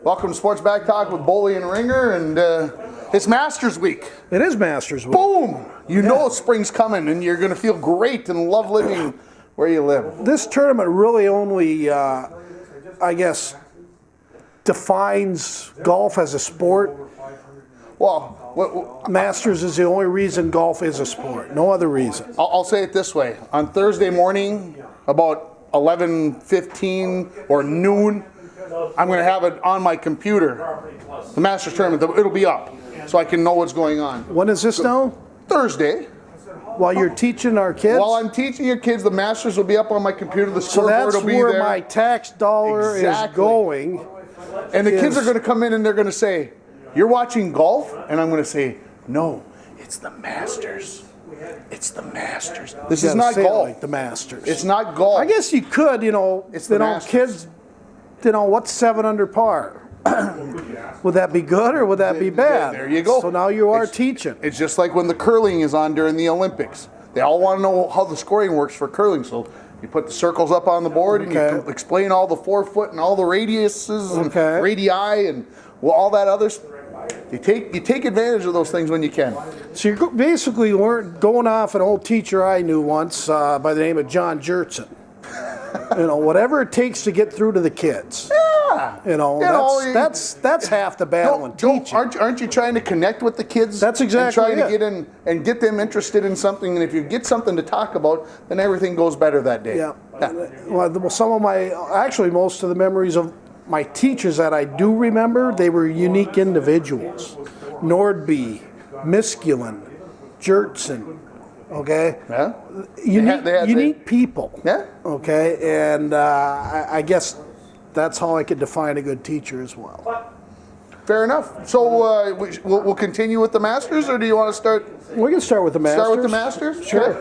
Welcome to Sports Back Talk with Boley and Ringer, and it's Masters Week. It is Masters Week. Boom! You know spring's coming, and you're going to feel great and love living where you live. This tournament really only, I guess, defines golf as a sport. Well, Masters is the only reason golf is a sport. No other reason. I'll say it this way. On Thursday morning, about 11:15 or noon, I'm going to have it on my computer, the Masters tournament. It'll be up, so I can know what's going on. When is this now? Thursday. While you're teaching our kids? While I'm teaching your kids, the Masters will be up on my computer. The So scoreboard that's will be there. where my tax dollar is going. And the kids are going to come in and they're going to say, "You're watching golf?" And I'm going to say, "No, it's the Masters. It's the Masters. This is not golf. Like the Masters. It's not golf." I guess you could, It's the Masters. kids, what's 7 under par? Would that be good or would that be bad? There you go. So now you are teaching. It's just like when the curling is on during the Olympics. They all want to know how the scoring works for curling. So you put the circles up on the board and you explain all the 4-foot and all the radiuses and radii and all that other stuff. You take advantage of those things when you can. So you're basically going off an old teacher I knew once by the name of John Jertson. Whatever it takes to get through to the kids. Yeah. That's half the battle in teaching. Aren't you trying to connect with the kids? That's exactly and trying to get in and get them interested in something. And if you get something to talk about, then everything goes better that day. Yeah. Well, most of the memories of my teachers that I do remember, they were unique individuals. Nordby, Miskulin, Jertson, okay? Yeah. Unique people. Yeah. Okay, and I guess that's how I could define a good teacher as well. Fair enough. So we'll continue with the Masters, or do you want to start? We can start with the Masters. Start with the Masters? Sure.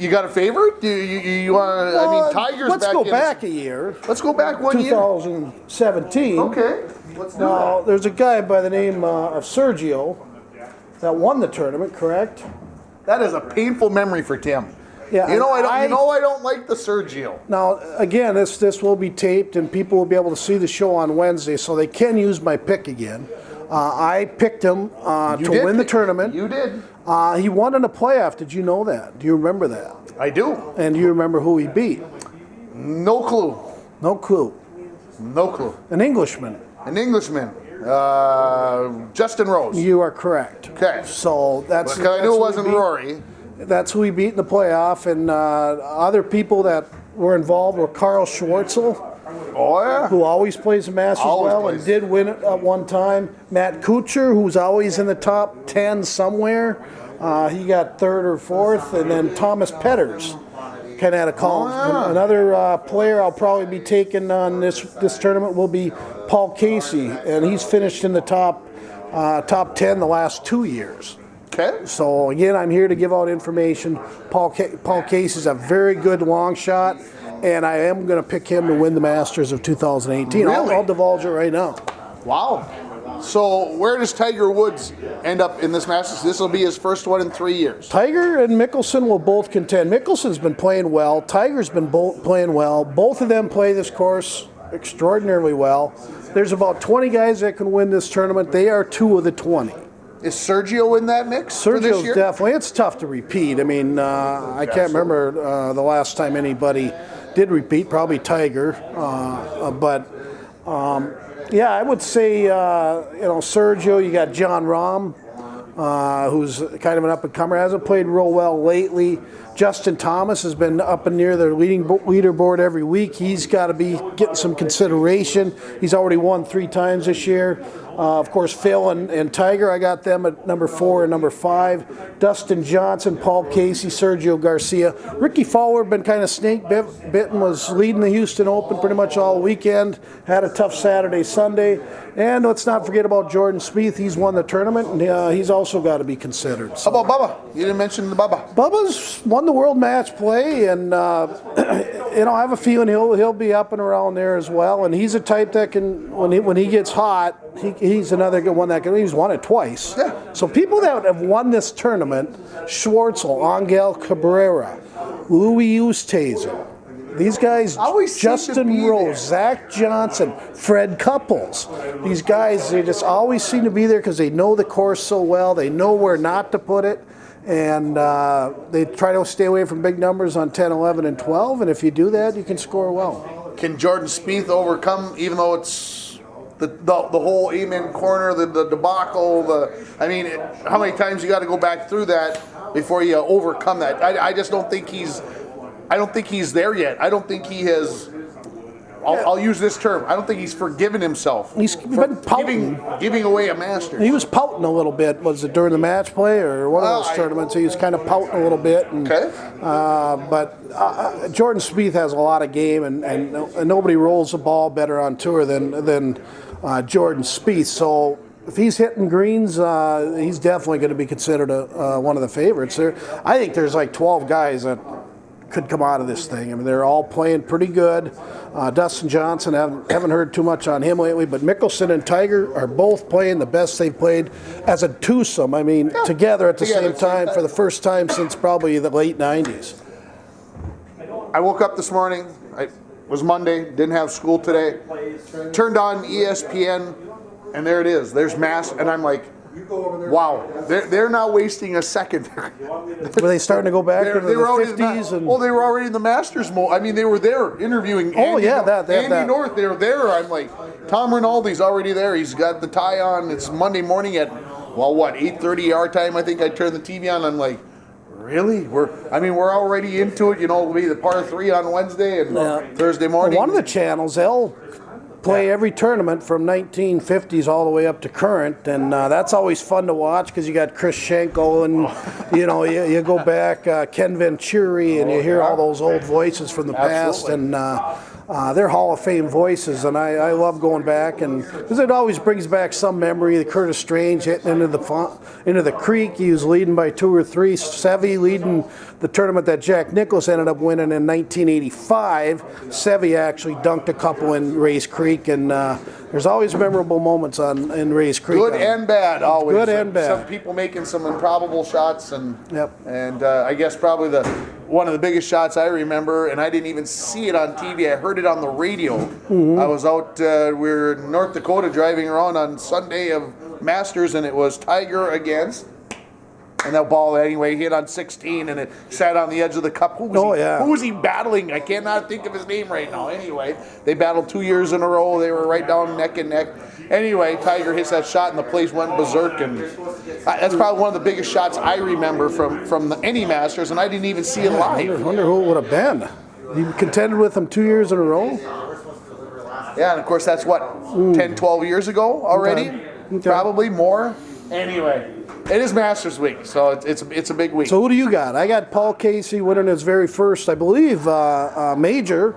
You got a favorite? You want? I mean, Tiger's let's back. Let's go back a year. Let's go back 1 year. 2017. Okay. Now, there's a guy by the name of Sergio that won the tournament, correct? That is a painful memory for Tim. Yeah. I don't like the Sergio. Now, again, this will be taped, and people will be able to see the show on Wednesday, so they can use my pick again. I picked him to win the tournament. You did. He won in a playoff. Did you know that? Do you remember that? I do. And do you remember who he beat? No clue. No clue. No clue. An Englishman. An Englishman. Justin Rose. You are correct. Okay. So that's. I knew it wasn't Rory. That's who he beat in the playoff, and other people that were involved were Carl Schwartzel. Oh, yeah. Who always plays the Masters and did win it at one time. Matt Kuchar, who's always in the top 10 somewhere. He got 3rd or 4th. And then Thomas Petters kind of had a call. Another player I'll probably be taking on this tournament will be Paul Casey. And he's finished in the top 10 the last 2 years. Okay. So, again, I'm here to give out information. Paul Casey's a very good long shot. And I am going to pick him to win the Masters of 2018. Really? I'll divulge it right now. Wow. So where does Tiger Woods end up in this Masters? This will be his first one in 3 years. Tiger and Mickelson will both contend. Mickelson's been playing well. Tiger's been playing well. Both of them play this course extraordinarily well. There's about 20 guys that can win this tournament. They are 2 of the 20. Is Sergio in that mix for this year? Sergio's definitely. It's tough to repeat. I mean, I can't remember the last time anybody did repeat, probably Tiger, yeah, I would say Sergio. You got John Rahm, who's kind of an up and comer, hasn't played real well lately. Justin Thomas has been up and near the leaderboard every week. He's got to be getting some consideration. He's already won 3 times this year. Of course, Phil and Tiger, I got them at number 4 and number 5. Dustin Johnson, Paul Casey, Sergio Garcia. Ricky Fowler been kind of snake-bitten, was leading the Houston Open pretty much all weekend. Had a tough Saturday, Sunday. And let's not forget about Jordan Spieth. He's won the tournament, and he's also got to be considered. So. How about Bubba? You didn't mention the Bubba. Bubba's won the World Match Play, and I have a feeling he'll be up and around there as well. And he's a type that can, when he gets hot, he's another good one that can. He's won it twice. Yeah. So people that have won this tournament: Schwartzel, Angel Cabrera, Louis Oosthuizen, These guys, Always seem to Justin be there. Rose, Zach Johnson, Fred Couples, these guys, they just always seem to be there because they know the course so well. They know where not to put it. And they try to stay away from big numbers on 10, 11, and 12. And if you do that, you can score well. Can Jordan Spieth overcome, even though it's the whole amen corner, the debacle, I mean, how many times you got to go back through that before you overcome that? I just don't think he's there yet. I don't think he has. I'll use this term. I don't think he's forgiven himself. He's been pouting. Giving away a Masters. He was pouting a little bit. Was it during the match play or one of those tournaments? He was kind of pouting a little bit. And, okay. But Jordan Spieth has a lot of game, and nobody rolls the ball better on tour than Jordan Spieth. So if he's hitting greens, he's definitely going to be considered one of the favorites. I think there's like 12 guys that could come out of this thing. I mean, they're all playing pretty good. Dustin Johnson, haven't heard too much on him lately, but Mickelson and Tiger are both playing the best they've played as a twosome. I mean, together at the same time for the first time since probably the late 90s. I woke up this morning. It was Monday. Didn't have school today. Turned on ESPN, and there it is. There's Masters, and I'm like, wow, they're not wasting a second. Were they starting to go back into the 50s? Well, they were already in the Masters mode. I mean, they were there interviewing Andy North. They were there. I'm like, Tom Rinaldi's already there. He's got the tie on. It's Monday morning at, 8:30 our time. I think I turned the TV on. I'm like, really? We're already into it. It'll be the par 3 on Wednesday and Thursday morning. Well, one of the channels, they'll play every tournament from 1950s all the way up to current, and that's always fun to watch because you got Chris Schenkel and you go back Ken Venturi and you hear all those old voices from the past, and they're Hall of Fame voices, and I love going back, and because it always brings back some memory. The Curtis Strange hitting into the creek, he was leading by 2 or 3. Seve leading the tournament that Jack Nicklaus ended up winning in 1985. Seve actually dunked a couple in Race Creek, and there's always memorable moments in Race Creek. Good and bad, always. Good and bad. Some people making some improbable shots, and I guess probably one of the biggest shots I remember, and I didn't even see it on TV. I heard it on the radio. I was out, we were in North Dakota driving around on Sunday of Masters, and it was Tiger against. And that ball, anyway, hit on 16, and it sat on the edge of the cup. Who was he battling? I cannot think of his name right now. Anyway, they battled 2 years in a row. They were right down neck and neck. Anyway, Tiger hits that shot, and the place went berserk. And that's probably one of the biggest shots I remember from any Masters, and I didn't even see it live. I wonder who it would have been. You contended with him 2 years in a row? Yeah, and of course, that's 10, 12 years ago already? Okay. Probably more. Anyway. It is Masters week, so it's a big week. So who do you got? I got Paul Casey winning his very first, I believe, major,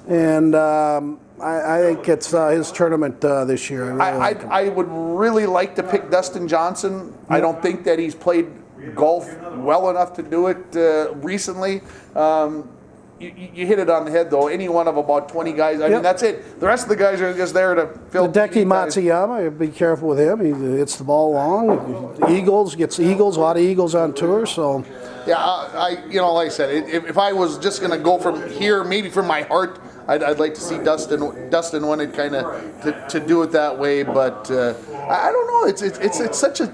and I think it's his tournament this year. I would really like to pick Dustin Johnson. I don't think that he's played golf well enough to do it recently. You hit it on the head, though. Any one of about 20 guys. I mean, that's it. The rest of the guys are just there to fill. Hideki Matsuyama, be careful with him. He hits the ball long. Gets eagles, a lot of eagles on tour. So, yeah, like I said, if I was just going to go from here, maybe from my heart, I'd like to see Dustin win it, kind of to do it that way. But I don't know. It's such a.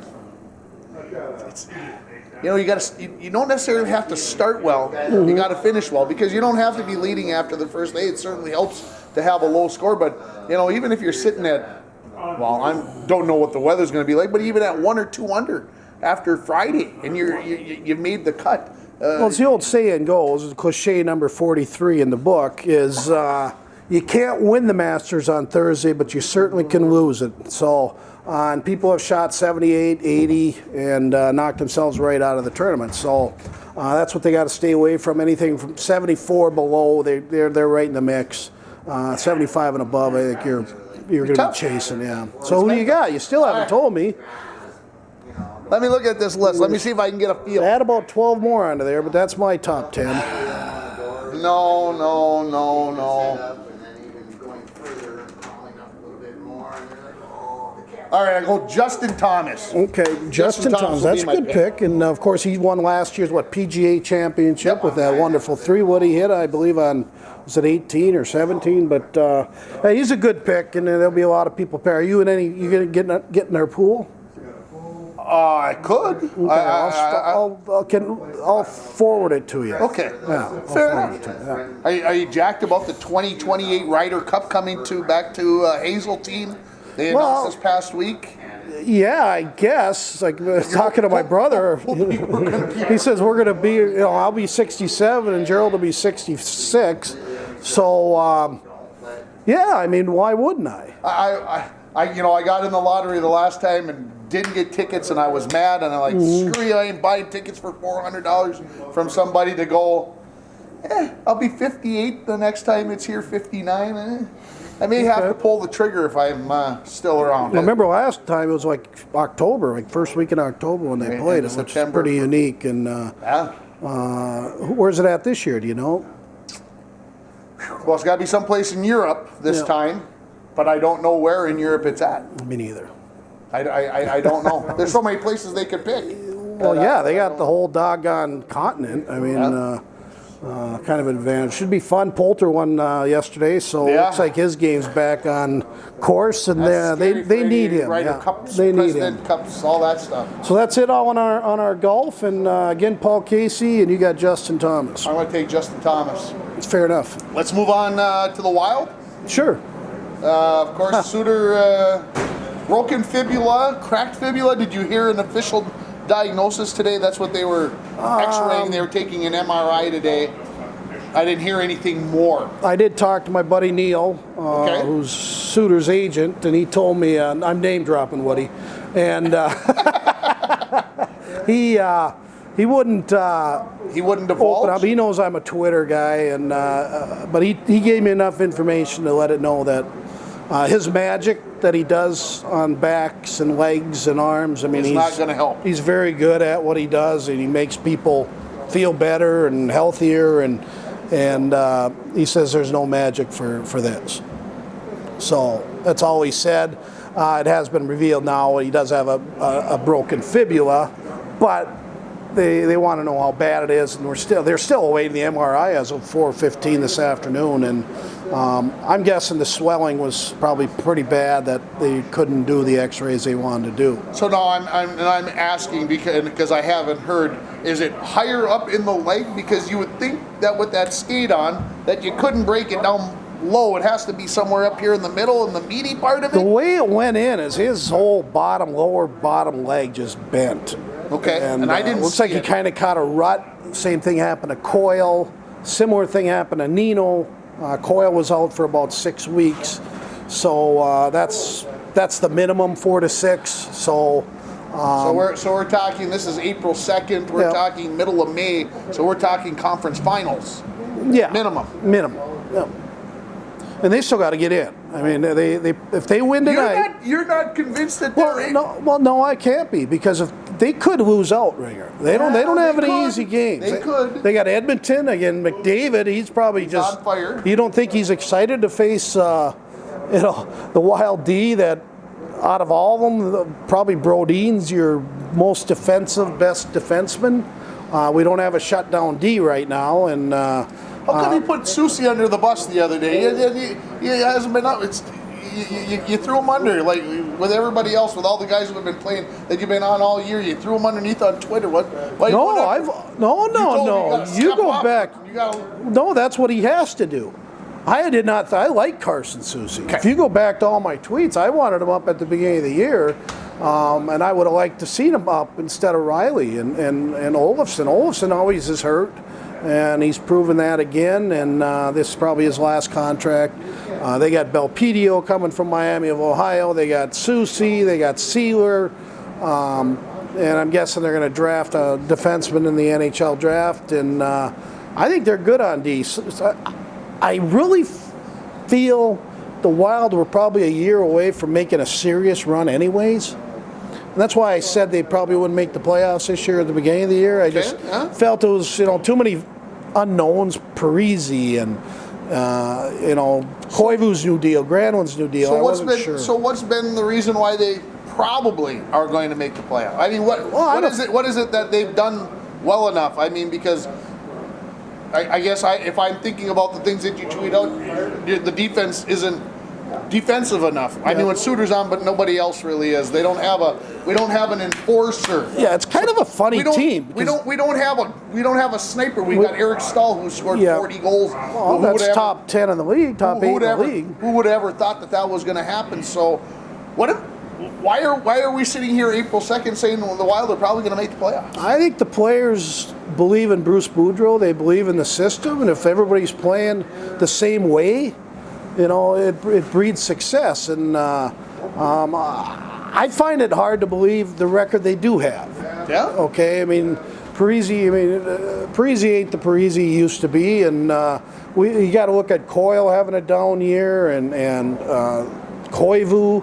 You don't necessarily have to start well. Mm-hmm. You got to finish well, because you don't have to be leading after the first day. It certainly helps to have a low score, but even if you're sitting at, I don't know what the weather's going to be like, but even at 1 or 2 under after Friday, and you've made the cut. Well, as the old saying goes, cliche number 43 in the book is, you can't win the Masters on Thursday, but you certainly can lose it. So. And people have shot 78, 80, and knocked themselves right out of the tournament. So that's what they got to stay away from. Anything from 74 below, they're right in the mix. 75 and above, I think you're going to be chasing. Yeah. So who do you got? You still haven't told me. Let me look at this list. Let me see if I can get a feel. I had about 12 more onto there, but that's my top 10. No. All right, I go Justin Thomas. Okay, Justin Thomas. will That's be a good pick. And of course, he won last year's PGA Championship with that wonderful 3-wood he hit, I believe, on was it 18 or 17? But hey, he's a good pick, and there'll be a lot of people. Are you gonna get in our pool? I could. Okay, I'll forward it to you. Okay. Yeah, Fair enough. Are you jacked about the 2028 Ryder Cup coming back to Hazeltine? They announced this past week. Yeah, I guess. Like talking to my brother, he says we're going to be. I'll be 67 and Gerald will be 66. So, yeah. I mean, why wouldn't I? I got in the lottery the last time and didn't get tickets, and I was mad, and I'm like, screw you, I ain't buying tickets for $400 from somebody to go. I'll be 58 the next time it's here, 59. I may have to pull the trigger if I'm still around. I remember last time it was like October, like first week in October when they played it, which is pretty unique. And where's it at this year? Do you know? Well, it's got to be someplace in Europe this time, but I don't know where in Europe it's at. Me neither. I don't know. There's so many places they could pick. Well, yeah, they got the whole doggone continent. I mean. Kind of an advantage. Should be fun. Poulter won yesterday, so it looks like his game's back on course, and they need him. Cups, they need President him. Cups, all that stuff. So that's it all on our golf, and again, Paul Casey, and you got Justin Thomas. I'm going to take Justin Thomas. It's fair enough. Let's move on to the Wild. Sure. Of course, Suter, broken fibula, cracked fibula. Did you hear an official diagnosis today? That's what they were x-raying. They were taking an MRI today. I didn't hear anything more. I did talk to my buddy Neil, who's Suter's agent, and he told me, I'm name dropping Woody, and he wouldn't divulge. open up. He knows I'm a Twitter guy, and but he gave me enough information to let it know that his magic that he does on backs and legs and arms, I mean, he's not going to help. He's very good at what he does, and he makes people feel better and healthier, and he says there's no magic for this. So that's all he said. It has been revealed now he does have a broken fibula, but they want to know how bad it is, and they're still awaiting the MRI as of 4:15 this afternoon, and I'm guessing the swelling was probably pretty bad that they couldn't do the X-rays they wanted to do. So now I'm asking because I haven't heard. Is it higher up in the leg? Because you would think that with that skate on, that you couldn't break it down low. It has to be somewhere up here in the middle, in the meaty part of it. The way it went in is his whole lower bottom leg just bent. Okay, and I didn't. Looks like he kind of caught a rut. Same thing happened to Coyle. Similar thing happened to Nino. Coyle was out for about 6 weeks, so that's the minimum, 4 to 6. So we're talking. This is April 2nd. We're talking middle of May. So we're talking conference finals. Yeah, minimum. Yeah. And they still got to get in. I mean, they if they win tonight, you're not convinced that they're in. No, I can't be, because if they could lose out, Ringer. They don't have any easy games. They could. They got Edmonton again. McDavid. He's probably just on fire. You don't think he's excited to face the Wild D that out of all of them, probably Brodin's your most defensive, best defenseman. We don't have a shutdown D right now, and. How come you put Susie under the bus the other day? He hasn't been up. You threw him under, like with everybody else, with all the guys who have been playing that you've been on all year. You threw him underneath on Twitter. What? No. You go back. No, that's what he has to do. I like Carson Susie. Okay. If you go back to all my tweets, I wanted him up at the beginning of the year. And I would have liked to seen him up instead of Riley and Olofsson. Olofsson always is hurt, and he's proven that again, and this is probably his last contract. They got Belpedio coming from Miami of Ohio. They got Susie. They got Sealer. And I'm guessing they're going to draft a defenseman in the NHL draft. And I think they're good on D. I really feel the Wild were probably a year away from making a serious run anyways. And that's why I said they probably wouldn't make the playoffs this year at the beginning of the year. I just felt it was, too many unknowns. Parise and, Koivu's new deal, Granlund's new deal. I wasn't sure. So what's been the reason why they probably are going to make the playoff. I mean, what is it that they've done well enough? I mean, because I guess if I'm thinking about the things that you tweet out, the defense isn't defensive enough. I mean, when Suter's on, but nobody else really is. We don't have an enforcer. Yeah, it's kind of a funny team. We don't have a sniper. We got Eric Stahl, who scored 40 goals. Well, that's top 10 in the league, top 8 in the league. Who would ever thought that was going to happen? So, why are we sitting here April 2nd saying the Wild are probably going to make the playoffs? I think the players believe in Bruce Boudreau. They believe in the system, and if everybody's playing the same way, it breeds success. And I find it hard to believe the record they do have. Yeah. Okay. I mean, Parise ain't the Parise he used to be, and you got to look at Coyle having a down year, and Koivu.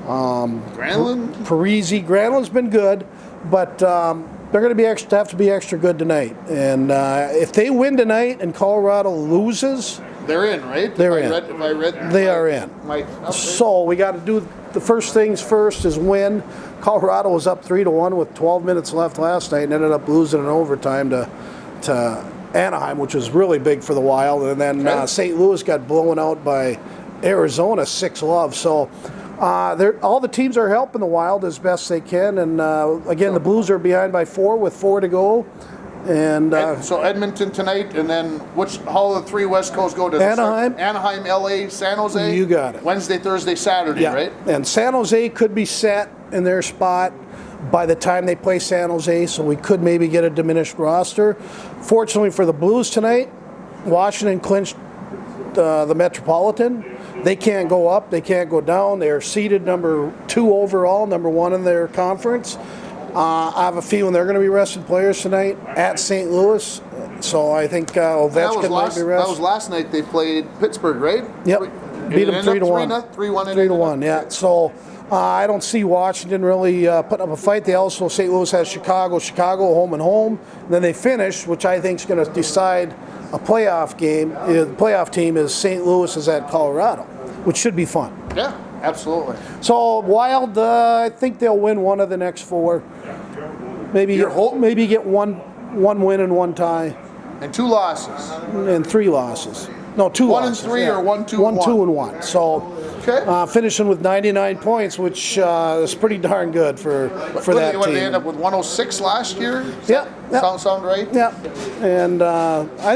Granlund? Parise. Granlund's been good, but they're going to have to be extra good tonight. And if they win tonight and Colorado loses, they're in, right? They're in. They are in. So we got to do the first things first is win. Colorado was up 3-1 with 12 minutes left last night and ended up losing in overtime to Anaheim, which was really big for the Wild. And then St. Louis got blown out by Arizona 6-0. So all the teams are helping the Wild as best they can. And again, the Blues are behind by 4 with 4 to go. And so Edmonton tonight, and then how the 3 West Coast go to Anaheim, LA, San Jose. You got it. Wednesday, Thursday, Saturday, right? And San Jose could be set in their spot by the time they play San Jose, so we could maybe get a diminished roster. Fortunately for the Blues tonight, Washington clinched the Metropolitan. They can't go up, they can't go down. They're seeded number 2 overall, number 1 in their conference. I have a feeling they're going to be resting players tonight at St. Louis, so I think Ovechkin might be rested. That was last night they played Pittsburgh, right? Yep. Beat them 3-1. 3-1, yeah. So I don't see Washington really putting up a fight. They also, St. Louis has Chicago home and home. And then they finish, which I think is going to decide a playoff game. The playoff team is St. Louis is at Colorado, which should be fun. Yeah. Absolutely. So Wild, I think they'll win one of the next 4. Maybe get one win and 1 tie. And 2 losses. And 3 losses. No, 2 losses. 1 and 3 or 1, 2, 1, 2 and 1. So finishing with 99 points, which is pretty darn good for that team. They end up with 106 last year. Yeah. Sound right? Yeah. And I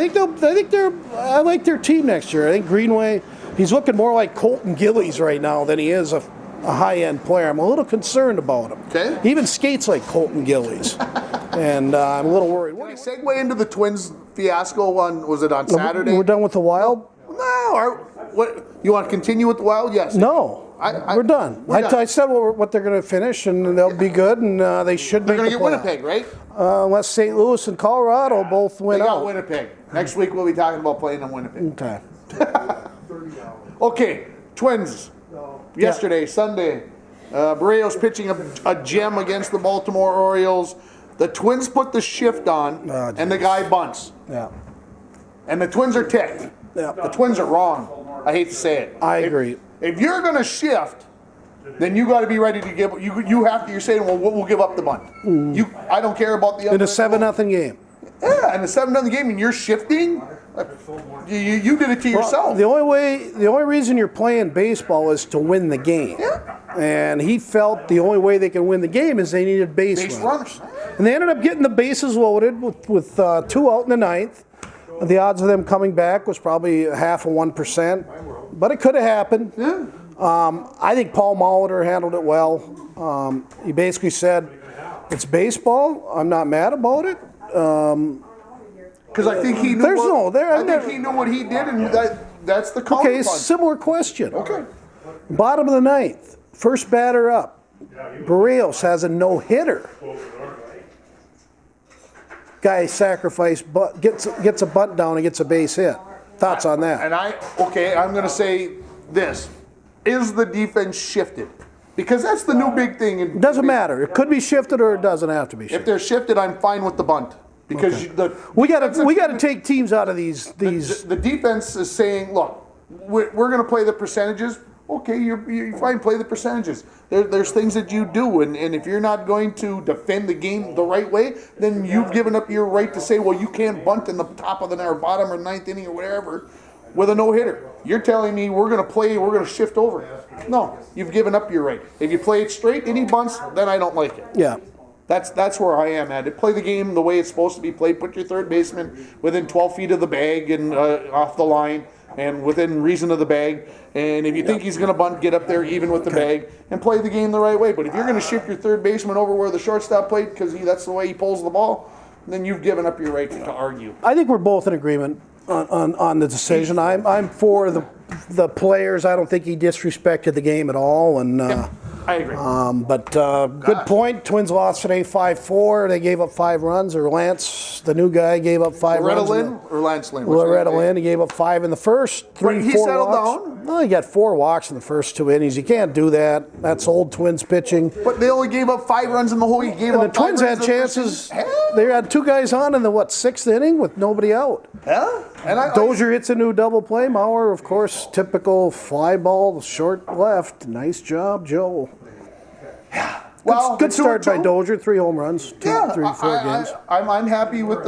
like their team next year. I think Greenway. He's looking more like Colton Gillies right now than he is a high-end player. I'm a little concerned about him. Okay. He even skates like Colton Gillies, and I'm a little worried. Can we segue into the Twins fiasco? Was it on Saturday? We're done with the Wild? No. What you want to continue with the Wild? Yes. No. We're done. I said what they're going to finish, and they'll be good, and they should make the playoffs. They're going to get Winnipeg, right? Unless St. Louis and Colorado both win out. They got Winnipeg. Next week we'll be talking about playing in Winnipeg. Okay. Okay, Twins. Yesterday, Sunday, Barrios pitching a gem against the Baltimore Orioles. The Twins put the shift on, and the guy bunts. Yeah. And the Twins are ticked. Yeah. The Twins are wrong. I hate to say it. I agree. If you're going to shift, then you got to be ready to give. You have to. You're saying, well, we'll give up the bunt. I don't care about the other. In a 7-0 game. Yeah, in a 7-0 game, and you're shifting. You did it to yourself. The only reason you're playing baseball is to win the game. Yeah. And he felt the only way they can win the game is they needed base runners. And they ended up getting the bases loaded with 2 out in the 9th. The odds of them coming back was probably 0.5%, but it could have happened. Yeah. I think Paul Molitor handled it well. He basically said, "It's baseball. I'm not mad about it." Because I think he knew. I think he knew what he did, and that's the counter punch. Similar question. Okay. Bottom of the 9th, first batter up. Barrios has a no-hitter. Guy sacrificed, gets a bunt down and gets a base hit. Thoughts on that? And I'm going to say this: is the defense shifted? Because that's the new big thing. It doesn't matter. It could be shifted or it doesn't have to be shifted. If they're shifted, I'm fine with the bunt. Because we got to take teams out of these. The defense is saying, look, we're going to play the percentages. Okay, you're fine. Play the percentages. There's things that you do, and if you're not going to defend the game the right way, then you've given up your right to say, well, you can't bunt in the top of the or bottom or ninth inning or whatever with a no-hitter. You're telling me we're going to play, we're going to shift over. No, you've given up your right. If you play it straight and he bunts, then I don't like it. Yeah. That's where I am at it. Play the game the way it's supposed to be played. Put your third baseman within 12 feet of the bag and off the line and within reason of the bag. And if you think he's going to bunt, get up there even with the bag and play the game the right way. But if you're going to shift your third baseman over where the shortstop played because that's the way he pulls the ball, then you've given up your right to argue. I think we're both in agreement on the decision. I'm for the players. I don't think he disrespected the game at all. And I agree. But good point. Twins lost today 5-4. They gave up 5 runs. Or Lance, the new guy, gave up 5 runs. Loretta Lynn or Lance Lynn? Loretta Lynn. He gave up 5 in the first. 3, 4 he settled walks. down? No, he got 4 walks in the first 2 innings. You can't do that. That's old Twins pitching. But they only gave up 5 runs in the whole. He gave And up the Twins had chances. They had 2 guys on in the 6th inning with nobody out. Yeah. And Dozier hits a new double play. Mauer, of course, typical fly ball, short left. Nice job, Joe. Yeah. Well, good start by Dozier. 3 home runs, 4 games. I'm happy with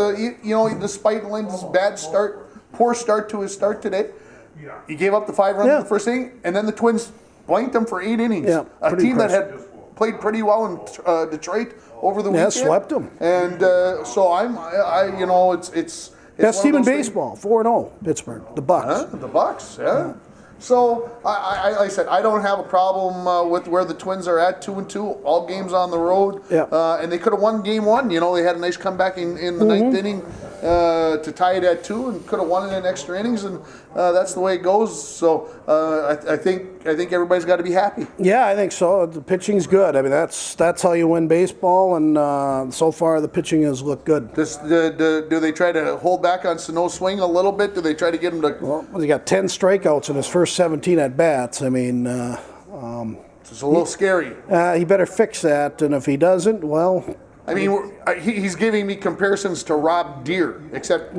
despite Lynn's poor start to his start today. He gave up the 5 runs in the first inning, and then the Twins blanked him for 8 innings. Yeah, a team that had played pretty well in Detroit over the weekend. Yeah, swept them. And so it's best team in baseball, 4-0, Pittsburgh, the Bucks. The Bucks, yeah. So, like I said, I don't have a problem with where the Twins are at, 2-2, all games on the road. Yeah. And they could have won game 1. They had a nice comeback in the 9th inning to tie it at 2 and could have won it in extra innings, and that's the way it goes. So, I think everybody's got to be happy. Yeah, I think so. The pitching's good. I mean, that's how you win baseball, and so far the pitching has looked good. Do they try to hold back on Sano's swing a little bit? Do they try to get him to... Well, he got 10 strikeouts in his first 17 at-bats. I mean... it's a little scary. He better fix that, and if he doesn't, well... I mean, he's giving me comparisons to Rob Deere, except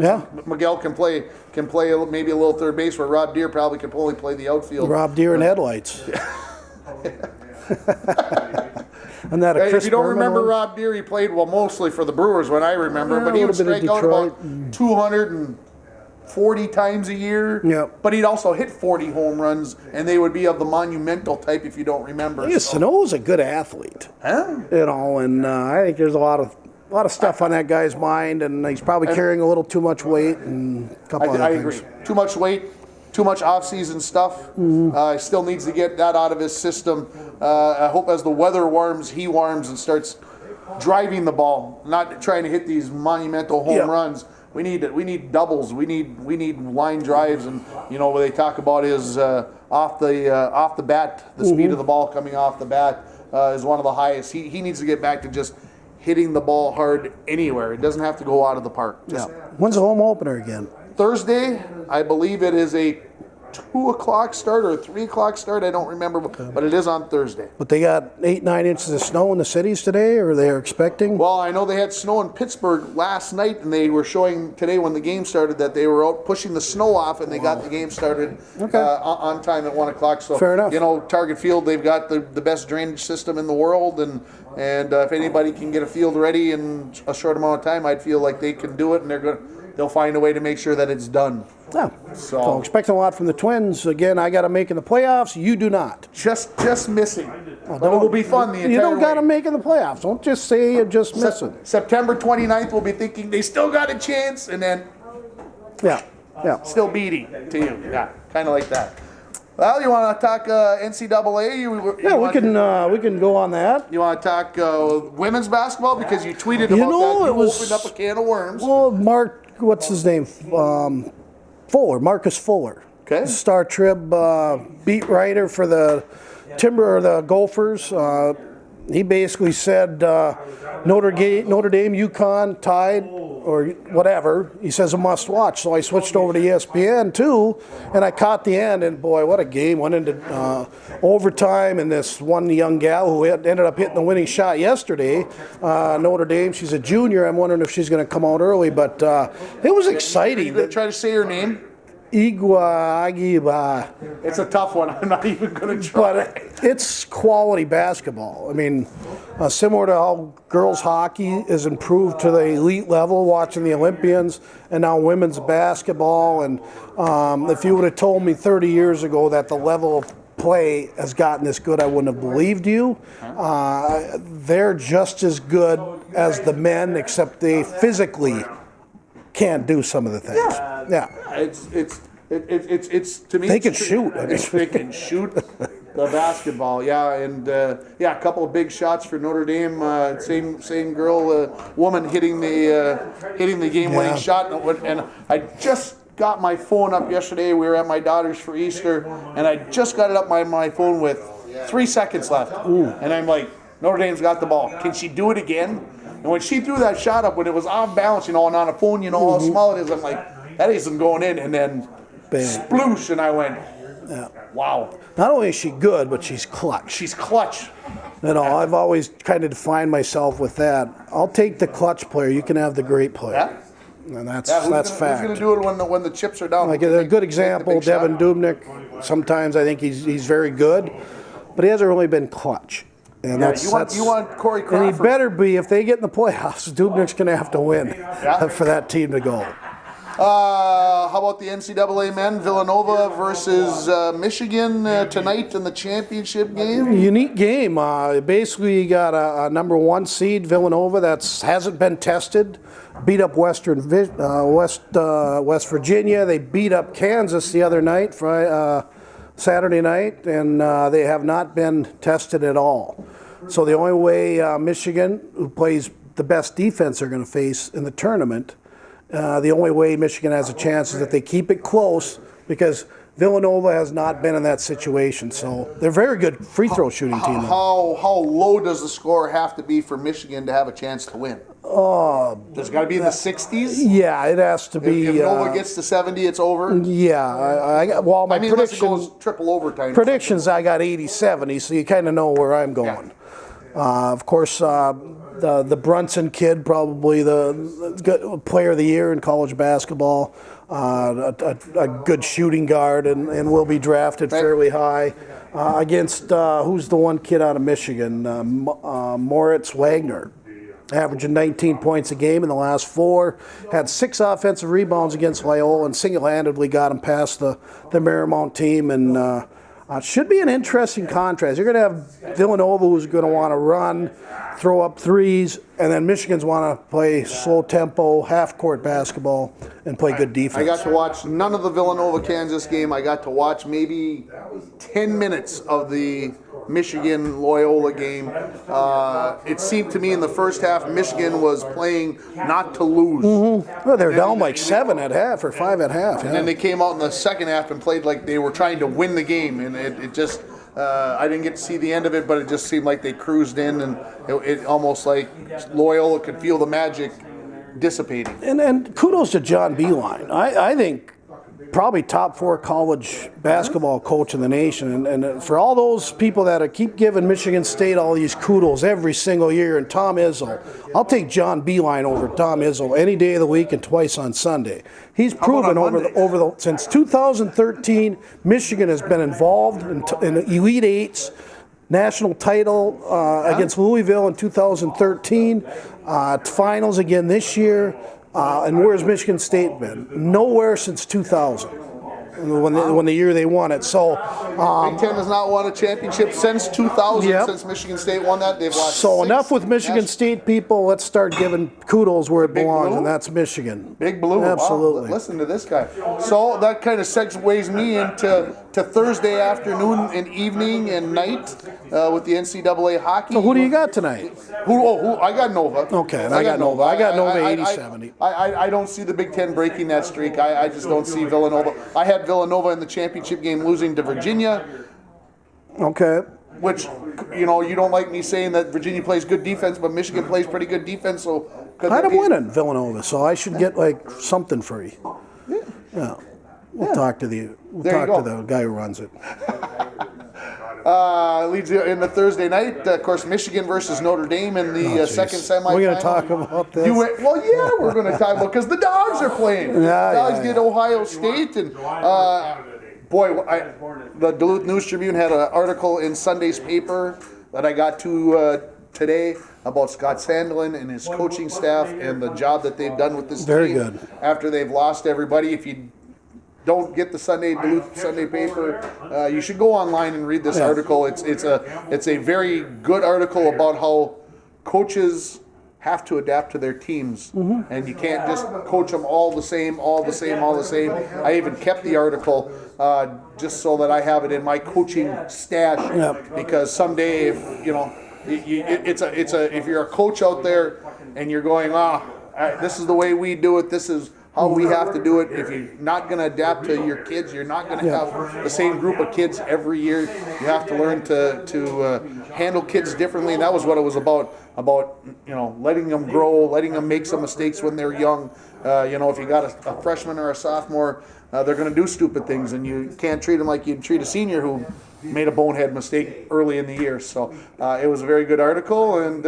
Miguel can play maybe a little third base, where Rob Deere probably can only play the outfield. Rob Deere and headlights. And that a Chris if you don't Berman remember one? Rob Deere, he played mostly for the Brewers when I remember, but he would strike out about 240 times a year. Yep. But he'd also hit 40 home runs, and they would be of the monumental type if you don't remember. Yeah, Sano's a good athlete. Huh? And I think there's a lot of stuff on that guy's mind, and he's probably carrying a little too much weight and a couple other things. I agree. Too much weight, too much off-season stuff. Still needs to get that out of his system. I hope as the weather warms, he warms and starts driving the ball, not trying to hit these monumental home runs. We need doubles. We need line drives, and what they talk about is off the bat, the speed of the ball coming off the bat is one of the highest. He needs to get back to just hitting the ball hard anywhere. It doesn't have to go out of the park. When's the home opener again? Thursday, I believe it is a 2 o'clock start or a 3 o'clock start. I don't remember, but it is on Thursday. But they got 8-9 inches of snow in the cities today, or they're expecting? Well, I know they had snow in Pittsburgh last night, and they were showing today when the game started that they were out pushing the snow off, and they got the game started on time at 1 o'clock. So, fair enough. Target Field, they've got the best drainage system in the world, and if anybody can get a field ready in a short amount of time, I'd feel like they can do it, and they'll find a way to make sure that it's done. Yeah. So expecting a lot from the Twins. Again, I got to make in the playoffs. You do not. Just missing. But it will be fun the entire way. You don't got to make in the playoffs. Don't just say you're just missing. September 29th, we'll be thinking they still got a chance, and then still beating to you. Yeah, kind of like that. Well, you want to talk NCAA? We can go on that. You want to talk women's basketball because you tweeted about that. You opened up a can of worms. Well, what's his name? Marcus Fuller. Okay. Star Trib beat writer for the Gophers. He basically said Notre Dame, UConn tied or whatever. He says a must watch. So I switched over to ESPN too, and I caught the end. And boy, what a game! Went into overtime, and this one young gal who ended up hitting the winning shot yesterday. Notre Dame. She's a junior. I'm wondering if she's going to come out early, but it was exciting. Are you going to try to say her name? Iguagiba. It's a tough one. I'm not even going to try. But it's quality basketball. I mean, similar to how girls hockey is improved to the elite level, watching the Olympians, and now women's basketball. And if you would have told me 30 years ago that the level of play has gotten this good, I wouldn't have believed you. They're just as good as the men, except they physically can't do some of the things. Yeah. It's to me. They can shoot. They can shoot the basketball. Yeah, and a couple of big shots for Notre Dame. Same girl, woman hitting the game-winning shot. And I just got my phone up yesterday. We were at my daughter's for Easter, and I just got it up my phone with 3 seconds left. Ooh. And I'm like, Notre Dame's got the ball. Can she do it again? And when she threw that shot up, when it was off balance, and on a phone, how small it is, I'm like, that isn't going in. And then sploosh, and I went, wow. Not only is she good, but she's clutch. She's clutch. I've always kind of defined myself with that. I'll take the clutch player. You can have the great player. Yeah. And that's Who's fact. going to do it when the chips are down? Like a good example, Devin Dubnyk. Sometimes I think he's very good, but he hasn't really been clutch. And you want Corey Crawford. And he better be, if they get in the playoffs, Dubnyk's going to have to win for that team to go. How about the NCAA men? Villanova versus Michigan tonight in the championship game? Unique game. Basically, you got a number 1 seed, Villanova, that hasn't been tested. Beat up West Virginia. They beat up Kansas the other night, Saturday night, and they have not been tested at all. So the only way Michigan, who plays the best defense they're going to face in the tournament, the only way Michigan has a chance is if they keep it close, because Villanova has not been in that situation. So they're a very good free throw shooting team. How low does the score have to be for Michigan to have a chance to win? Does it got to be in the 60s? Yeah, it has to be. If Nova gets to 70, it's over? Yeah. My unless it goes triple overtime. Predictions, I got 80-70, so you kind of know where I'm going. Of course, the Brunson kid, probably the player of the year in college basketball, a good shooting guard, and will be drafted fairly high. Against, who's the one kid out of Michigan? Moritz Wagner. Averaging 19 points a game in the last 4. Had 6 offensive rebounds against Loyola and single-handedly got him past the Marymount team. And it should be an interesting contrast. You're going to have Villanova, who's going to want to run, throw up threes, and then Michigan's want to play slow-tempo, half-court basketball and play good defense. I got to watch none of the Villanova-Kansas game. I got to watch maybe 10 minutes of the Michigan-Loyola game. It seemed to me in the first half, Michigan was playing not to lose. Mm-hmm. Well, they were down like 7 at half or 5 at half. And then they came out in the second half and played like they were trying to win the game. And it just, I didn't get to see the end of it, but it just seemed like they cruised in, and it almost like Loyola could feel the magic dissipating. And kudos to John Beilein. I think probably top 4 college basketball coach in the nation. And for all those people that keep giving Michigan State all these kudos every single year, and Tom Izzo, I'll take John Beilein over Tom Izzo any day of the week and twice on Sunday. He's proven since 2013, Michigan has been involved in Elite Eights, national title against Louisville in 2013, finals again this year. And where's Michigan State been? Nowhere since 2000, when the year they won it. So Big Ten has not won a championship since 2000. Since Michigan State won that, they've lost. So enough with Michigan State people. Let's start giving kudos where it belongs, and that's Michigan. Big Blue, absolutely. Wow, listen to this guy. So that kind of segues me into Thursday afternoon and evening and night with the NCAA hockey. So who do you got tonight? Who? I got Nova. Okay, I got Nova. I got Nova 80-70. I don't see the Big Ten breaking that streak. I just don't see Villanova. I had Villanova in the championship game losing to Virginia. Okay. Which, you don't like me saying that Virginia plays good defense, but Michigan plays pretty good defense. So I had them winning Villanova, so I should get like something free. Yeah. We'll talk to the guy who runs it. Leads in the Thursday night. Of course, Michigan versus Notre Dame in the second semifinal. We're going to talk about this. Well, yeah, we're going to talk about because the Dogs are playing. Dogs get Ohio State, and the Duluth News Tribune had an article in Sunday's paper that I got to today about Scott Sandlin and his coaching staff and the job that they've done with this team. Very good. After they've lost everybody. If you don't get the Duluth Sunday paper, you should go online and read this article. It's a very good article about how coaches have to adapt to their teams, and you can't just coach them all the same. I even kept the article just so that I have it in my coaching stash, because someday, if if you're a coach out there and you're going, this is the way we do it, this is how we have to do it. If you're not going to adapt to your kids, you're not going to have the same group of kids every year. You have to learn to handle kids differently, and that was what it was about letting them grow, letting them make some mistakes when they're young. If you got a freshman or a sophomore, they're going to do stupid things, and you can't treat them like you'd treat a senior who made a bonehead mistake early in the year. So it was a very good article, and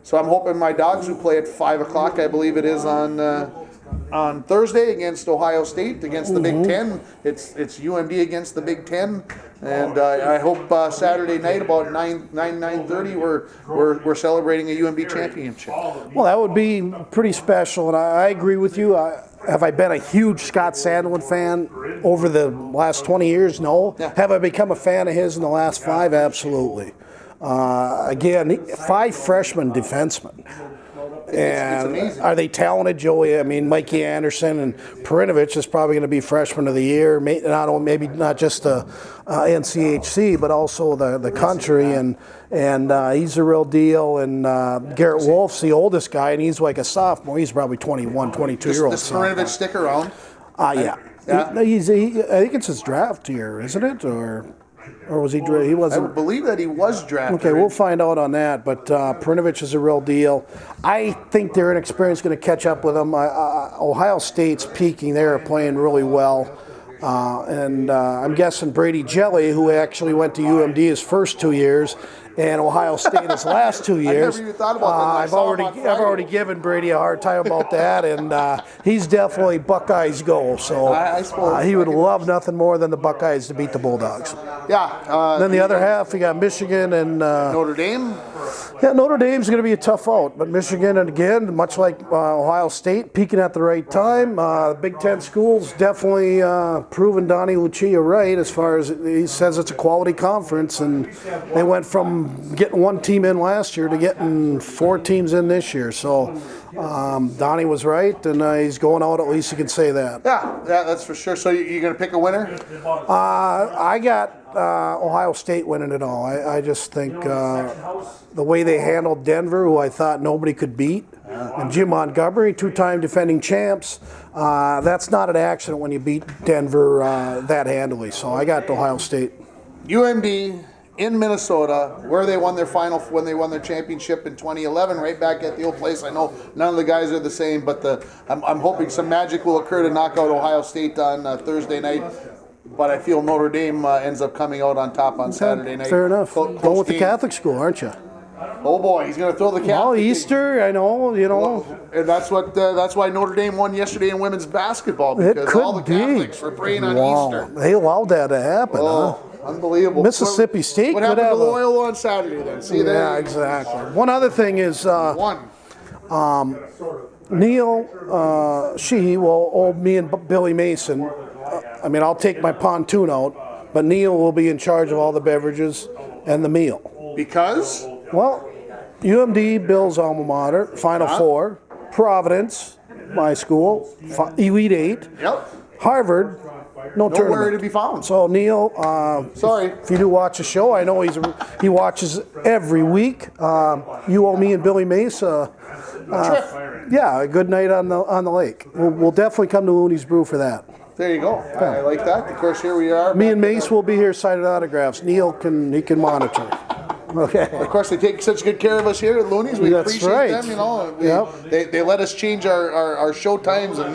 so I'm hoping my Dogs, who play at 5 o'clock, I believe it is, on Thursday against Ohio State, against the Big Ten. It's UMD against the Big Ten, and I hope Saturday night about 9:30 we're celebrating a UMD championship. Well, that would be pretty special, and I agree with you. Have I been a huge Scott Sandlin fan over the last 20 years? No. Yeah. Have I become a fan of his in the last 5? Absolutely. Again, 5 freshman defensemen. And it's are they talented, Joey? I mean, Mikey Anderson and Perinovich is probably going to be freshman of the year. Maybe not just the NCHC, but also the country. And he's a real deal. And Garrett Wolf's the oldest guy, and he's like a sophomore. He's probably 21, 22-year-old. Does Perinovich stick around? Yeah. I think it's his draft year, isn't it? Or was he? He wasn't. I believe that he was drafted. Okay, we'll find out on that. But Perinovich is a real deal. I think their inexperience is going to catch up with them. Ohio State's peaking. They're playing really well. And I'm guessing Brady Jelly, who actually went to UMD his first 2 years, and Ohio State his last 2 years. I never even thought about that. I've already given Brady a hard time about that, and he's definitely Buckeyes go. So he would love nothing more than the Buckeyes to beat the Bulldogs. Yeah. Then the other half, you got Michigan and Notre Dame. Yeah, Notre Dame's going to be a tough out, but Michigan, and again, much like Ohio State, peaking at the right time. Big Ten schools definitely proven Donnie Lucia right as far as he says it's a quality conference, and they went from getting 1 team in last year to getting 4 teams in this year. So Donnie was right, and he's going out. At least you can say that. Yeah, that's for sure. So you're going to pick a winner? I got Ohio State winning it all. I just think the way they handled Denver, who I thought nobody could beat, and Jim Montgomery, 2-time defending champs, that's not an accident when you beat Denver that handily. So I got Ohio State. UMD in Minnesota, where they won their final when they won their championship in 2011, right back at the old place. I know none of the guys are the same, but I'm hoping some magic will occur to knock out Ohio State on Thursday night. But I feel Notre Dame ends up coming out on top on Saturday night. Fair enough. Going with the Catholic school, aren't you? Oh boy, he's going to throw the Catholic. Well, Easter, I know, and that's why Notre Dame won yesterday in women's basketball, because all the Catholics were praying on Easter. They allowed that to happen, huh? Unbelievable. Mississippi State. What happened to Loyola on Saturday then? See there? Yeah, exactly. One other thing is Neil Sheehy will owe me and Billy Mason. I'll take my pontoon out, but Neil will be in charge of all the beverages and the meal. Because? Well, UMD, Bill's alma mater, Final Four, Providence, my school, Elite 8, Harvard, no tournament. Nowhere to be found. So Neil, sorry. If you do watch the show, I know he watches every week. You owe me and Billy Mace a good night on the lake. We'll definitely come to Looney's Brew for that. There you go. I like that. Of course, here we are. Me and Mace will be here signing autographs. Neil can monitor. Okay. Of course, they take such good care of us here at Looney's. We appreciate them. They let us change our show times and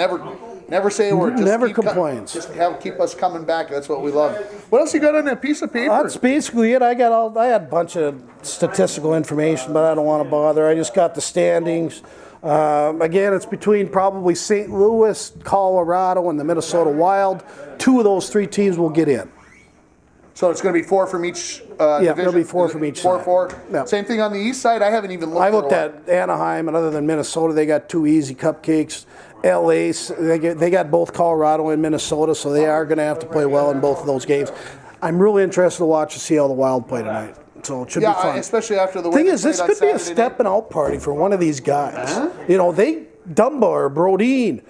Never say a word. Just Never keep complains. Just keep us coming back. That's what we love. What else you got on that piece of paper? That's basically it. I had a bunch of statistical information, but I don't want to bother. I just got the standings. Again, it's between probably St. Louis, Colorado, and the Minnesota Wild. 2 of those 3 teams will get in. So it's going to be 4 from each Yeah, division? there'll be 4 from each side. 4. Yeah. Same thing on the east side? I haven't even looked I for a looked while. at Anaheim, and other than Minnesota, they got 2 easy cupcakes. LA, they got both Colorado and Minnesota, so they are going to have to play well in both of those games. I'm really interested to watch to see how the Wild play tonight. So it should be fun. Especially after the way Thing they is, this played on could be a Saturday night. stepping out party for one of these guys. You know, Dunbar, Brodin,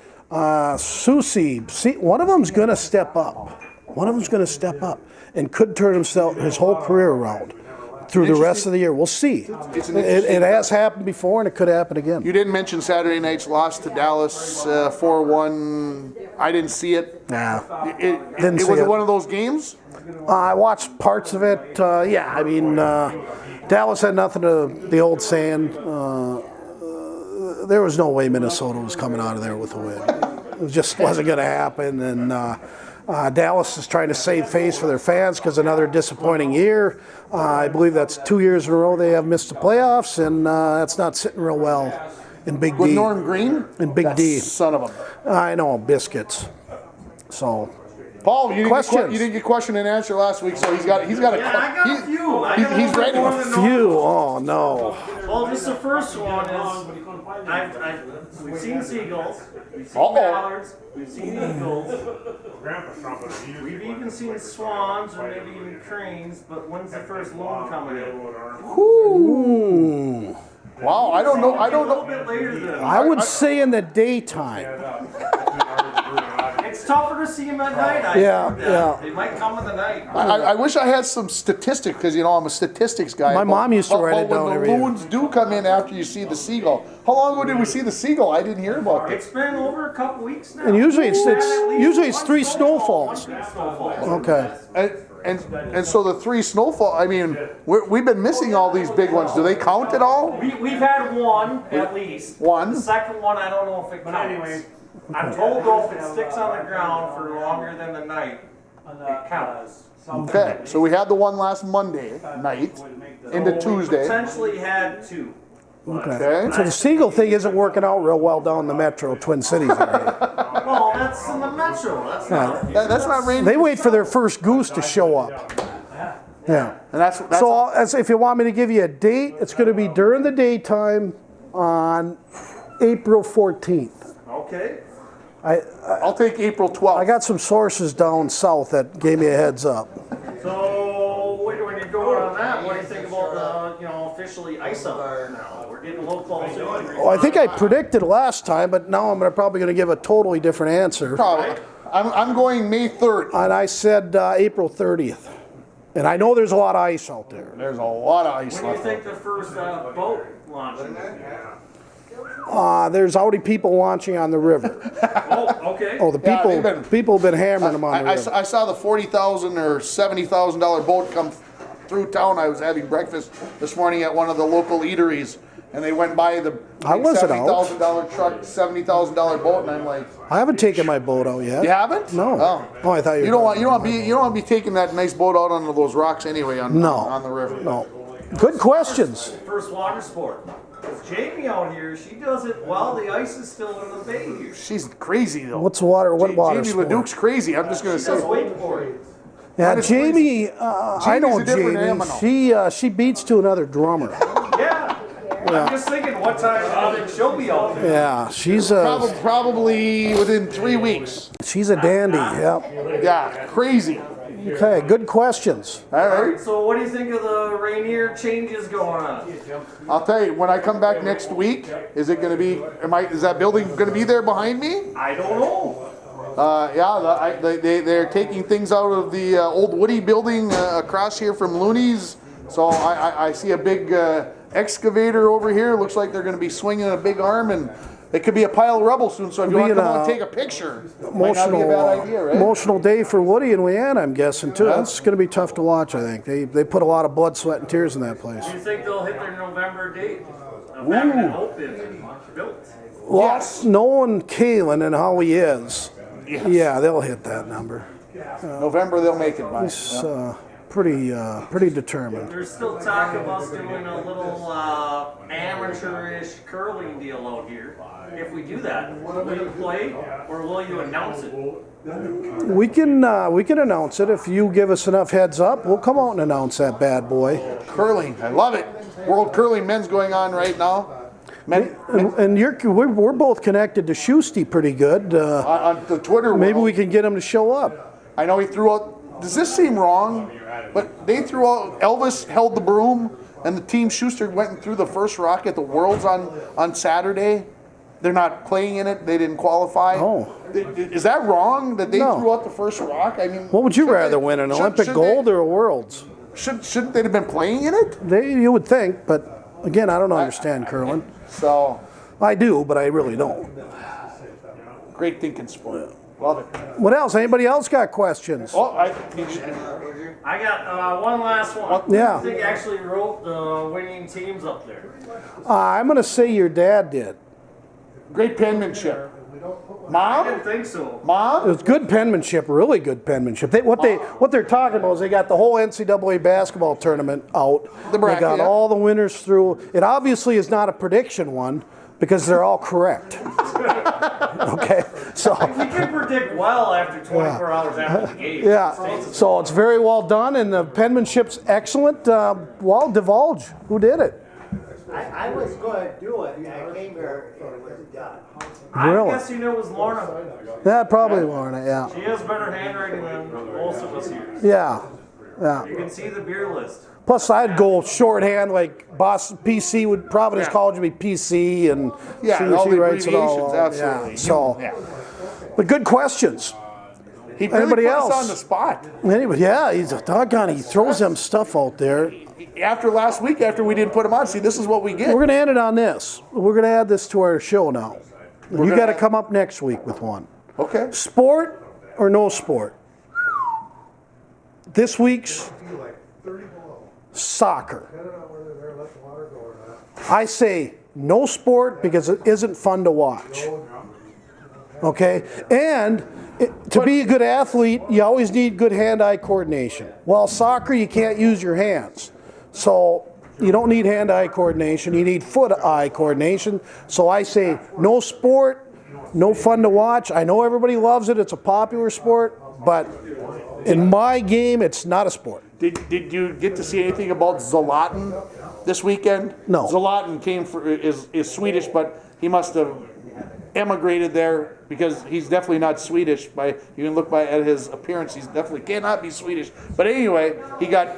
Susie, one of them's going to step up. One of them's going to step up and could turn his whole career around through the rest of the year. We'll see. It has happened before, and it could happen again. You didn't mention Saturday night's loss to Dallas 4-1. I didn't see it. Nah, Was it one of those games? I watched parts of it. Yeah, I mean, Dallas had nothing to the old saying. There was no way Minnesota was coming out of there with a win. It just wasn't going to happen. And Dallas is trying to save face for their fans because another disappointing year. I believe that's 2 years in a row they have missed the playoffs, and that's not sitting real well in Big D. With Norm Green? In Big D. Son of a... I know, biscuits. So... Paul, you didn't get question and answer last week, so he's got a. Yeah, I got a few. He's ready. A few? Oh no. Well, this the first one is we've seen seagulls, we've seen Uh-oh. mallards, we've seen eagles, we've even seen swans or maybe even cranes. But when's the first loon coming in? Ooh. Wow, I don't know. I don't A little know. bit later than I would say in the daytime. it's tougher to see them at night. Yeah. They might come in the night. I wish I had some statistics because I'm a statistics guy. My mom used to write it down every When year. the loons do come in after you see the seagull. How long ago did we see the seagull? I didn't hear about this. It's been over a couple weeks now. And usually it's We've had at least one 3 snowfall, snowfalls. one big snowfall. Okay. And so the 3 snowfall. I mean, we've been missing all these big ones. Do they count at all? We've had one at least. One. The second one, I don't know if it counts. I'm told though if it sticks on the ground for longer than the night, it counts. Okay, so we had the one last Monday night into So we Tuesday. potentially had 2. Okay. So the seagull thing isn't working out real well down in the metro Twin Cities area. Well, that's in the metro. That's not. That's not raining. They wait for their first goose to show up. Yeah. And that's So if you want me to give you a date, it's going to be during the daytime on April 14th. Okay. I'll take April 12th. I got some sources down south that gave me a heads up. So when you're going on that, what do you think about the officially ice up there now? We're getting a little closer. Well, I think I predicted last time, but now I'm probably going to give a totally different answer. Probably. I'm going May 3rd. And I said April 30th. And I know there's a lot of ice out there. There's a lot of ice When do you left. think the first boat launches? There's already people launching on the river. Oh, okay. Oh, the Yeah, people they've been- people have been hammering them on the I river. I saw the $40,000 or $70,000 boat come through town. I was having breakfast this morning at one of the local eateries, and they went by the I wasn't out. $70,000 truck, $70,000 boat, and I'm like, I haven't taken my boat out yet. you haven't? No. Oh, I thought you. You don't want to be taking that nice boat out onto those rocks anyway on the river. No. Good questions. First water sport. Jamie out here, she does it while the ice is still in the bay here. She's crazy though. What water Jamie sport? LeDuc's crazy. I'm just gonna She does say. wakeboarding. Yeah, What is Jamie. I know Jamie's a different Jamie. animal. She beats to another drummer. Yeah. I'm just thinking what time do you think she'll be out there? Yeah, she's Probably within 3 weeks. a dandy. Yeah. Yeah, crazy. Okay, good questions. All right. So what do you think of the Rainier changes going on? I'll tell you, when I come back next week, is it going to be? Is that building going to be there behind me? I don't know. They're taking things out of the old Woody building across here from Looney's. So I see a big excavator over here. Looks like they're going to be swinging a big arm, and it could be a pile of rubble soon. So if you want to come out and take a picture, might not be a bad idea, right? Emotional day for Woody and Leanne, I'm guessing too. That's going to be tough to watch. I think they put a lot of blood, sweat, and tears in that place. Do you think they'll hit their November date? of having an open built. Well, Yes. knowing Kalen and how he is, Yes. yeah, they'll hit that number. November they'll make it by. He's pretty determined. There's still talk of us doing a little amateurish curling deal out here. If we do that, will you play or will you announce it? We can announce it if you give us enough heads up. We'll come out and announce that bad boy. Curling, I love it. World Curling Men's going on right now. And we're both connected to Schusty pretty good. On the Twitter Maybe world, we can get him to show up. I know he threw out. Does this seem wrong? But they threw out. Elvis held the broom, and the team Schuster went and threw the first rock at the Worlds on Saturday. They're not playing in it. They didn't qualify. Oh. Is that wrong that they No. threw out the first rock? I mean, What would you shouldn't rather they- win, an should- Olympic should gold or a Worlds? Shouldn't they have been playing in it? You would think, but again, I don't understand curling. So, I do, but I really don't. great thinking sport. Love it. What else? Anybody else got questions? Oh, I got one last one. Yeah. Who do you think actually wrote the winning teams up there? I'm going to say your dad did. great penmanship. I Mom? didn't think so. It Mom? was good penmanship, really good penmanship. What they're talking about is they got the whole NCAA basketball tournament out. The bracket, they got yeah. all the winners through. It obviously is not a prediction one because they're all correct. Okay, so We can predict well after 24 hours after the game. yeah, so it's very well done, and the penmanship's excellent. Well, divulge who did it. I was going to do it, and I came here and it was done. Really? I guess you knew it was Lorna. Yeah, probably Lorna. Yeah, She has better handwriting than most of us here. yeah, yeah. You can see the beer list. Plus, I'd go shorthand like Boston PC would Providence Yeah. College would be PC, and Yeah, she, all she the writes it all. abbreviations, Yeah, absolutely. so, Yeah. but good questions. He really Anybody put else? us on the spot. Anyway, yeah, he's a doggone. He throws them stuff out there. After last week, after we didn't put him on, see, this is what we get. We're gonna end it on this. We're gonna add this to our show now. You gonna got to add- come up next week with one. Okay. Sport or no sport? This week's soccer. I say no sport because it isn't fun to watch. Okay? And to be a good athlete, you always need good hand-eye coordination. While soccer, you can't use your hands. So you don't need hand-eye coordination, you need foot-eye coordination. So I say no sport, no fun to watch. I know everybody loves it, it's a popular sport, but in my game, it's not a sport. Did you get to see anything about Zlatan this weekend? No. Zlatan is Swedish, but he must have emigrated there because he's definitely not Swedish. You can look at his appearance; he's definitely cannot be Swedish. But anyway, he got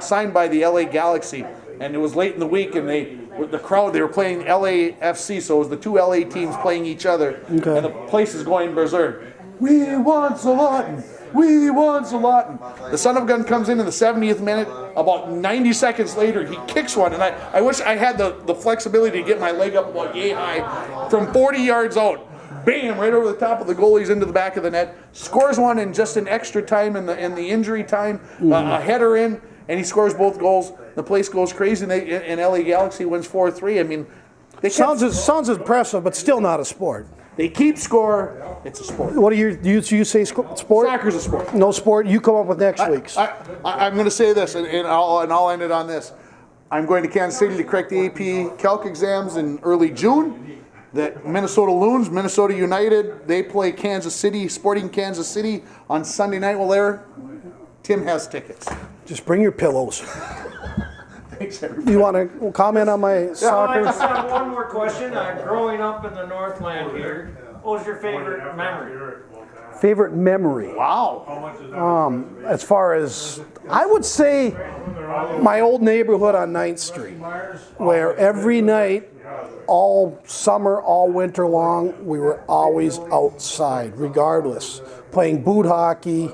signed by the LA Galaxy, and it was late in the week, and the crowd they were playing LAFC, so it was the two LA teams playing each other, and the place is going berserk. We want Zlatan. We want Zlatan. The son of a gun comes in the 70th minute. About 90 seconds later, he kicks one, and I wish I had the flexibility to get my leg up about yay high from 40 yards out. Bam! Right over the top of the goalies into the back of the net. Scores one in just an extra time in the injury time. A header in, and he scores both goals. The place goes crazy, and LA Galaxy wins 4-3. I mean, they Sounds impressive, but still not a sport. They keep score. It's a sport. What do you say sport? Soccer's a sport. No sport. You come up with next week's. I'm going to say this, and I'll end it on this. I'm going to Kansas City to correct the AP Calc exams in early June. The Minnesota Loons, Minnesota United, they play Kansas City, Sporting Kansas City on Sunday night. Well, there, Tim has tickets. Just bring your pillows. Thanks, everybody. You want to comment on my I soccer? just have one more question. Growing up in the Northland here, what was your favorite memory? Favorite memory? Wow. As far as, I would say my old neighborhood on 9th Street, where every night, all summer, all winter long, we were always outside, regardless. Playing boot hockey,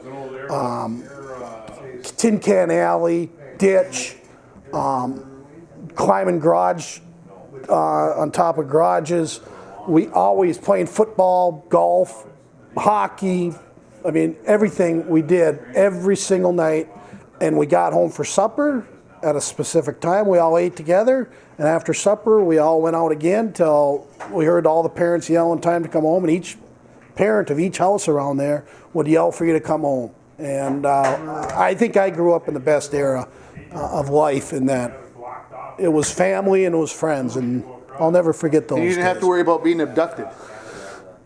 tin can alley, ditch, climbing garage on top of garages. We always playing football, golf, hockey. I mean, everything we did every single night. And we got home for supper, at a specific time. We all ate together, and after supper, we all went out again till we heard all the parents yelling time to come home, and each parent of each house around there would yell for you to come home. And I think I grew up in the best era of life in that it was family and it was friends, and I'll never forget those You didn't have days. to worry about being abducted.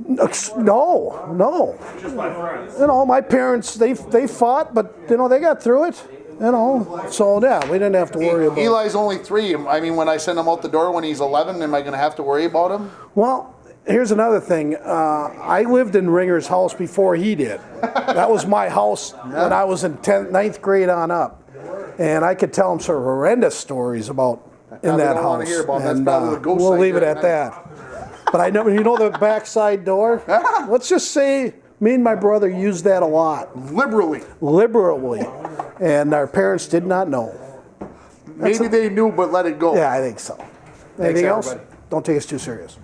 No. Just my friends. You know, my parents, they fought, but, you know, they got through it, you know. So, yeah, we didn't have to worry about it. Eli's only 3. I mean, when I send him out the door when he's 11, am I going to have to worry about him? Well, here's another thing. I lived in Ringer's house before he did. That was my house when I was in 9th grade on up. And I could tell him some horrendous stories about in we that don't wanna house. hear about that. That's And probably the ghost we'll site leave it there at at that. But I know, you know the backside door? Let's just say me and my brother used that a lot, Liberally. liberally. And our parents did not know. Maybe they knew, but let it go. Yeah, I think so. Anything else? everybody. Don't take us too serious.